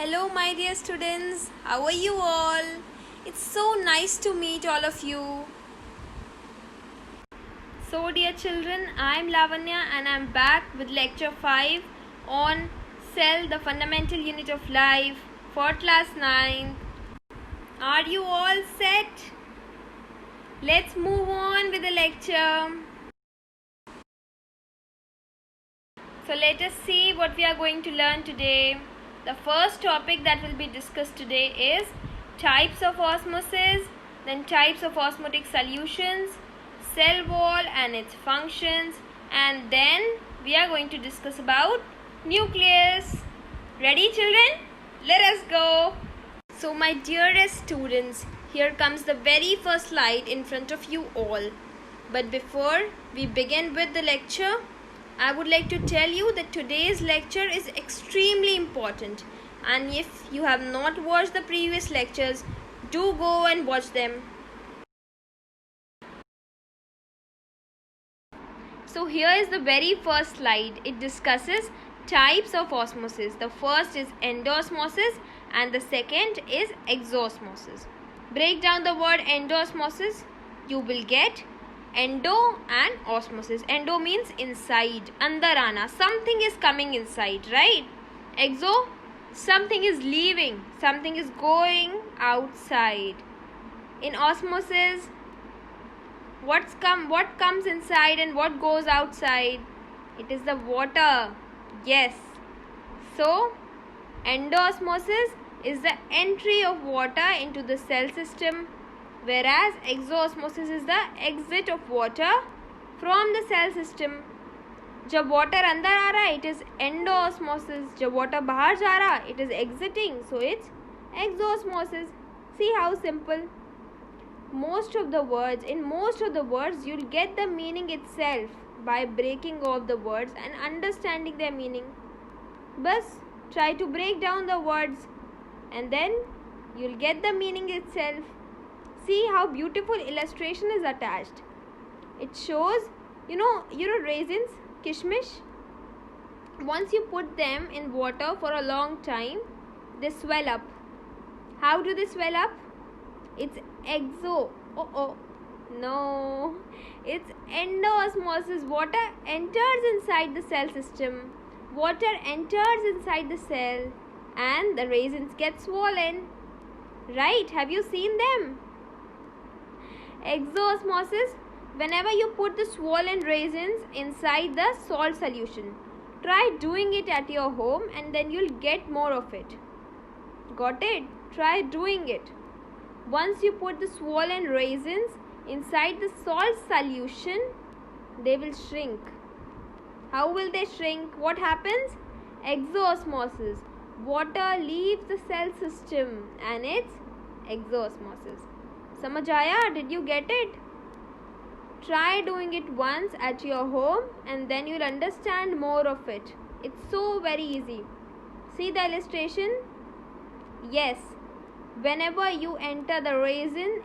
Hello, my dear students. How are you all? It's so nice to meet all of you. So, dear children, I'm Lavanya and I'm back with lecture 5 on Cell, the fundamental unit of life for class 9. Are you all set? Let's move on with the lecture. So, let us see what we are going to learn today. The first topic that will be discussed today is types of osmosis, then types of osmotic solutions, cell wall and its functions, and then we are going to discuss about nucleus. Ready, children? Let us go. So, my dearest students, here comes the very first slide in front of you all. But before we begin with the lecture, I would like to tell you that today's lecture is extremely important, and if you have not watched the previous lectures, do go and watch them. So here is the very first slide. It discusses types of osmosis. The first is endosmosis and the second is exosmosis. Break down the word endosmosis. You will get endo and osmosis. Endo means inside, andar aana, something is coming inside, right? Exo, something is leaving, something is going outside. In osmosis, what comes inside and what goes outside? It is the water. Yes. So endosmosis is the entry of water into the cell system, whereas exosmosis is the exit of water from the cell system. जब water अंदर आ रहा है, it is endosmosis. जब water बाहर जा रहा, it is exiting, so it's exosmosis. See how simple. In most of the words you'll get the meaning itself by breaking off the words and understanding their meaning. Bas try to break down the words and then you'll get the meaning itself. See how beautiful illustration is attached. It shows, you know raisins, kishmish. Once you put them in water for a long time, they swell up. How do they swell up? It's no, it's endosmosis. Water enters inside the cell system. Water enters inside the cell and the raisins get swollen. Right? Have you seen them? Exosmosis, whenever you put the swollen raisins inside the salt solution, try doing it at your home and then you'll get more of it. Got it? Try doing it. Once you put the swollen raisins inside the salt solution, they will shrink. How will they shrink? What happens? Exosmosis. Water leaves the cell system and it's exosmosis. समझ आया? Did you get it? Try doing it once at your home and then you'll understand more of it. It's so very easy. See the illustration? Yes. Whenever you enter the raisin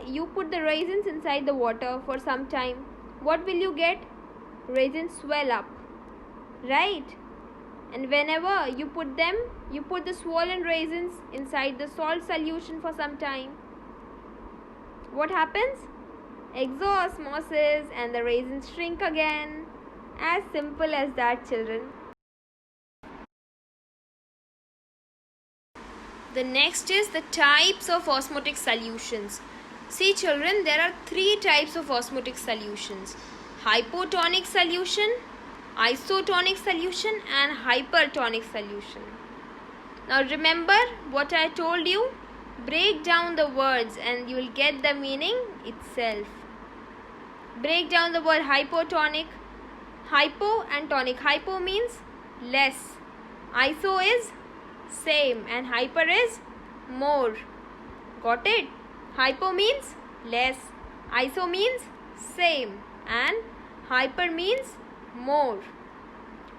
you put the raisins inside the water for some time, what will you get? Raisins swell up, right? And whenever you put the swollen raisins inside the salt solution for some time, what happens? Exosmosis, and the raisins shrink again. As simple as that, children. The next is the types of osmotic solutions. See, children, there are 3 types of osmotic solutions: hypotonic solution, isotonic solution, and hypertonic solution. Now remember what I told you. Break down the words and you will get the meaning itself. Break down the word hypotonic. Hypo and tonic. Hypo means less. Iso is same and hyper is more. Got it? Hypo means less, iso means same, and hyper means more.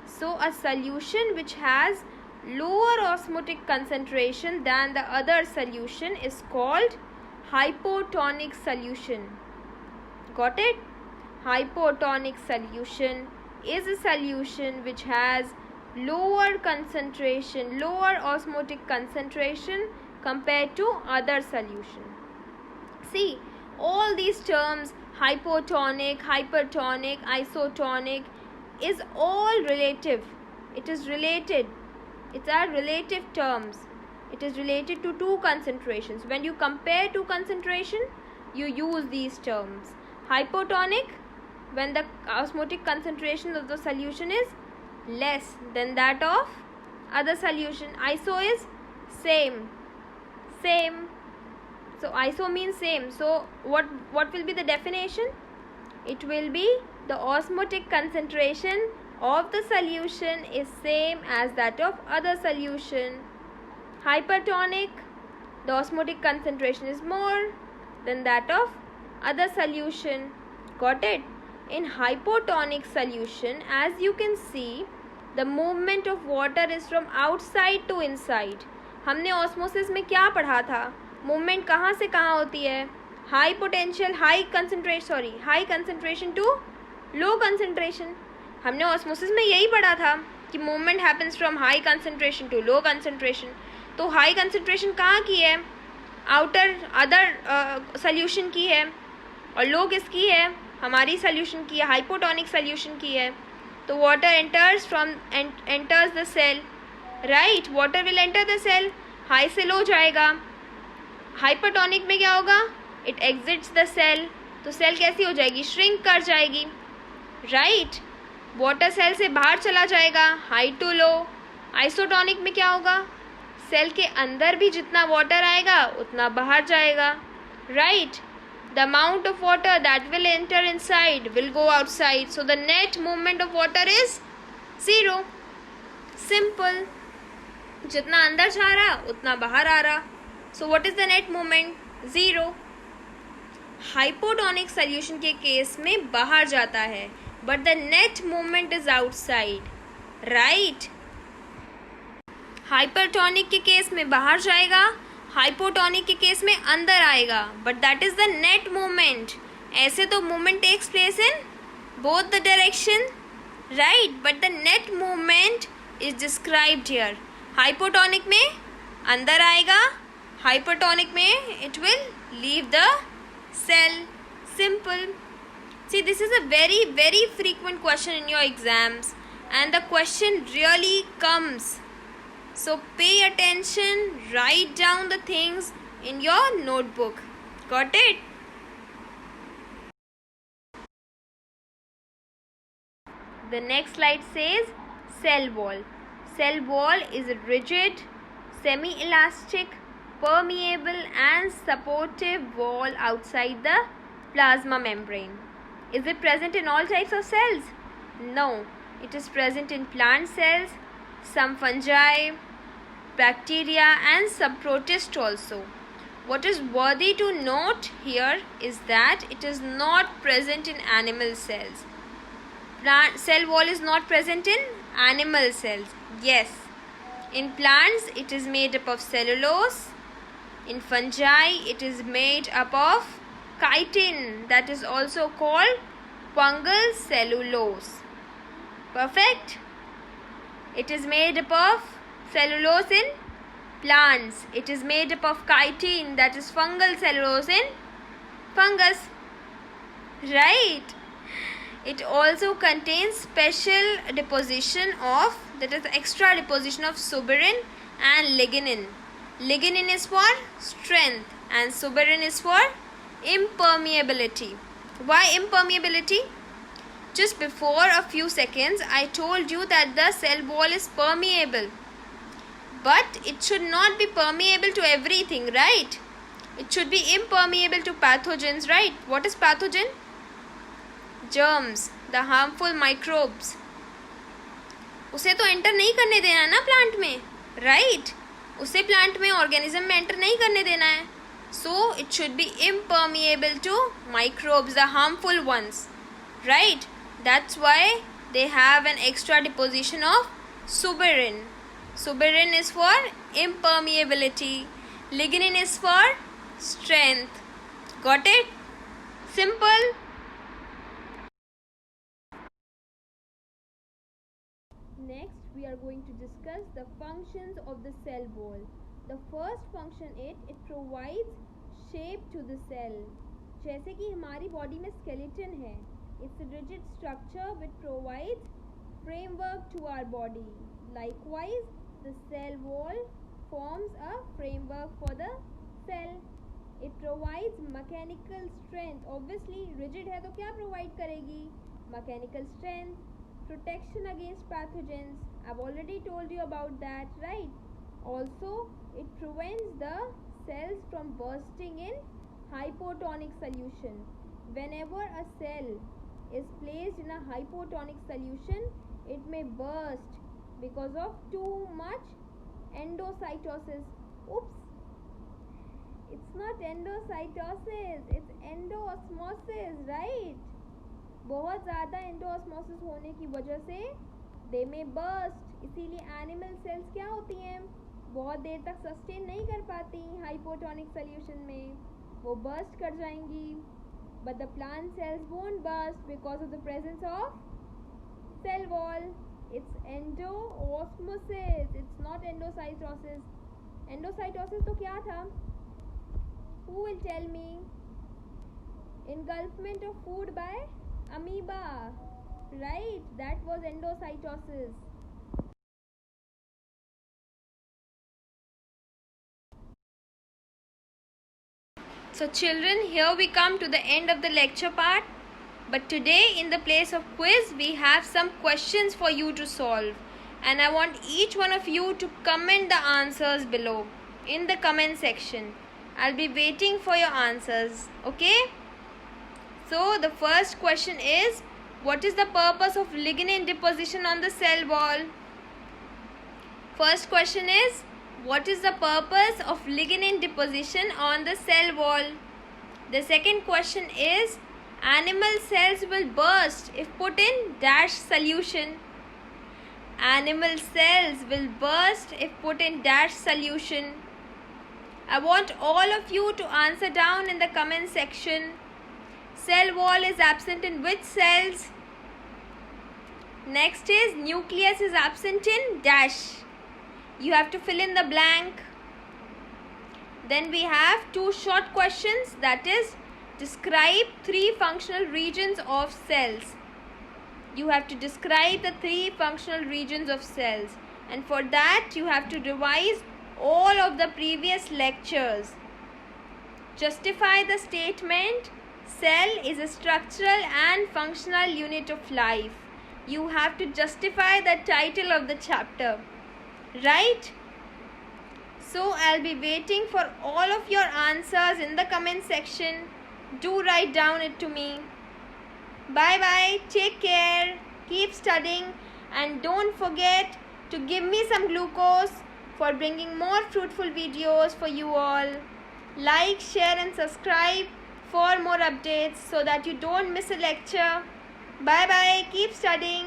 So a solution which has lower osmotic concentration than the other solution is called hypotonic solution. Got it? Hypotonic solution is a solution which has lower osmotic concentration compared to other solution. See, all these terms, hypotonic, hypertonic, isotonic, is all relative. It is related. It's our relative terms. It is related to two concentrations. When you compare two concentration, you use these terms. Hypotonic, when the osmotic concentration of the solution is less than that of other solution. Iso is same. So iso means same. So what will be the definition? It will be the osmotic concentration of the solution is same as that of other solution. Hypertonic, the osmotic concentration is more than that of other solution. Got it? In hypotonic solution, as you can see, the movement of water is from outside to inside. हमने osmosis में क्या पढ़ा था? Movement कहाँ से कहाँ होती है? High concentration to low concentration. हमने ऑस्मोसिस में यही पढ़ा था कि movement happens from high concentration to low concentration. तो हाई कंसंट्रेशन कहाँ की है? आउटर अदर सॉल्यूशन की है. और लो किसकी है? हमारी सॉल्यूशन की है, हाइपोटोनिक सॉल्यूशन की है. तो water enters the cell, right. Water will enter the cell. High से लो जाएगा. हाइपरटोनिक में क्या होगा? It exits the cell. तो सेल कैसी हो जाएगी? श्रिंक कर जाएगी, राइट. वाटर सेल से बाहर चला जाएगा, हाई टू लो. आइसोटोनिक में क्या होगा? सेल के अंदर भी जितना वाटर आएगा उतना बाहर जाएगा, right. The amount of water that will enter inside will go outside. So the net movement of water is 0. Simple. जितना अंदर जा रहा उतना बाहर आ रहा. So what is the net movement? 0. Hypotonic solution के केस में बाहर जाता है, but the net movement is outside, right. Hypertonic के केस में बाहर जाएगा, हाइपोटोनिक के केस में अंदर आएगा, but that is the net movement. ऐसे तो movement takes place in both the direction, right, but the net movement is described here. Hypotonic में अंदर आएगा, हाइपरटोनिक में it will leave the cell. Simple. See, this is a very very frequent question in your exams and the question really comes. So pay attention, write down the things in your notebook. Got it? The next slide says cell wall. Cell wall is a rigid, semi-elastic, permeable and supportive wall outside the plasma membrane. Is it present in all types of cells? No. It is present in plant cells, some fungi, bacteria and some protists also. What is worthy to note here is that it is not present in animal cells. Plant cell wall is not present in animal cells. Yes. In plants it is made up of cellulose. In fungi it is made up of chitin, that is also called fungal cellulose. Perfect. It is made up of cellulose in plants. It is made up of chitin, that is fungal cellulose in fungus, right. It also contains special deposition of, that is extra deposition of suberin and lignin. Lignin is for strength and suberin is for impermeability. Why impermeability? Just before a few seconds I told you that the cell wall is permeable, but it should not be permeable to everything, right. It should be impermeable to pathogens, right. What is pathogen? Germs, the harmful microbes. उसे तो enter नहीं करने देना है ना plant में, right. उसे plant में ऑर्गेनिज्म में एंटर नहीं करने देना है. So it should be impermeable to microbes, the harmful ones, right. That's why they have an extra deposition of suberin. Suberin is for impermeability. Lignin is for strength. Got it? Simple. Next we are going to discuss the functions of the cell wall. The first function it provides shape to the cell. जैसे कि हमारी body में skeleton है, it's a rigid structure which provides framework to our body. Likewise, the cell wall forms a framework for the cell. It provides mechanical strength. Obviously, rigid है तो क्या provide करेगी? Mechanical strength, protection against pathogens. I've already told you about that, right? Also, it prevents the cells from bursting in hypotonic solution. Whenever a cell is placed in a hypotonic solution, it may burst because of too much endocytosis. Oops, it's not endocytosis, it's endosmosis, right? बहुत ज़्यादा endosmosis होने की वजह से दे में burst. इसीलिए animal cells क्या होती हैं, बहुत देर तक सस्टेन नहीं कर पाती हाइपोटोनिक सोल्यूशन में, वो बर्स्ट कर जाएंगी. But the plant cells won't burst because of the presence of cell wall. It's endosmosis, it's not endocytosis. Endocytosis तो क्या था? Who will tell me? Engulfment of food by amoeba, right? That was endocytosis. So children, here we come to the end of the lecture part. But today, in the place of quiz, we have some questions for you to solve. And I want each one of you to comment the answers below in the comment section. I'll be waiting for your answers, okay? So the first question is, what is the purpose of lignin deposition on the cell wall? First question is, what is the purpose of lignin deposition on the cell wall? The second question is, animal cells will burst if put in dash solution. Animal cells will burst if put in dash solution. I want all of you to answer down in the comment section. Cell wall is absent in which cells? Next is, nucleus is absent in dash. You have to fill in the blank. Then we have two short questions, that is, describe 3 functional regions of cells. You have to describe the 3 functional regions of cells, and for that you have to revise all of the previous lectures. Justify the statement, cell is a structural and functional unit of life. You have to justify the title of the chapter, right? So I'll be waiting for all of your answers in the comment section. Do write down it to me. Bye bye, take care, keep studying, and don't forget to give me some glucose for bringing more fruitful videos for you all. Like, share and subscribe for more updates so that you don't miss a lecture. Bye bye, keep studying.